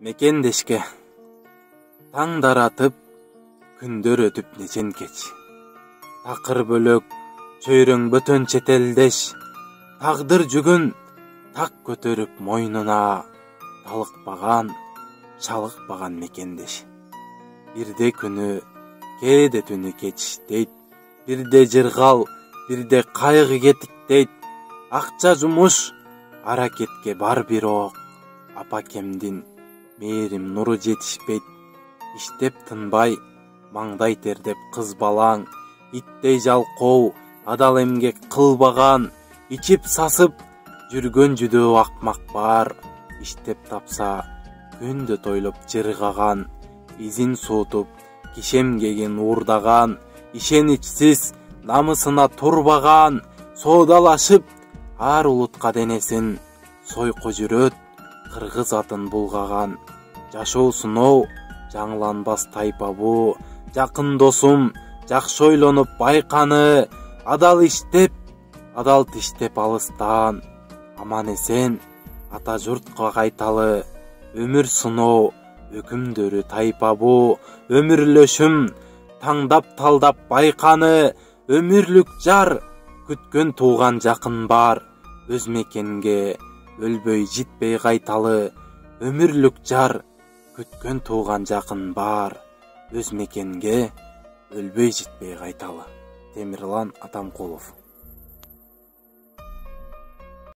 Мекендешке таңдар атып, күндөр өтүп нечен кеч. Такыр бөлөк, чөйрөң бөтөн четелдеш, тагдыр жүгүн так көтөрүп мойнуна, чалыкпаган мекендеш. Бирде күнү, кээде түнү кечиштейт, бирде жыргал, бирде кайгы кетиктейт. Акча жумуш, аракетке бар бирок, апакемдин мээрим нуру жетишпейт. Иштеп тынбай, маңдай тердеп кыз балаң, иттей жалкоо, адал эмгек кылбаган, ичип сасып жүргөн жүдөө акмак бар. Иштеп тапса, күндө тойлоп жыргаган, изин суутуп, кишемгегин уурдаган, ишеничсиз, намысына турбаган, соодалашып, ар улутка денесин сойко жүрөт, кыргыз атын булгаган. Жашоо сыноо, жаңланбас тайпа бу, жакын досум, жакшы ойлонуп байканы, адал тиштеп алыстан, аман эсен ата журтка кайталы. Өмүр сыноо, өкүмдөрү тайпа бу, өмүрлөшүм, таңдап талдап байканы, өмүрлүк жар, күткөн тууган жакын бар. Өз мекенге өлбөй житпей кайталы, өмүрлүк жар, күткөн тууган жакын бар. Өз мекенге өлбөй житпей кайталы. Темирлан Атамкулов.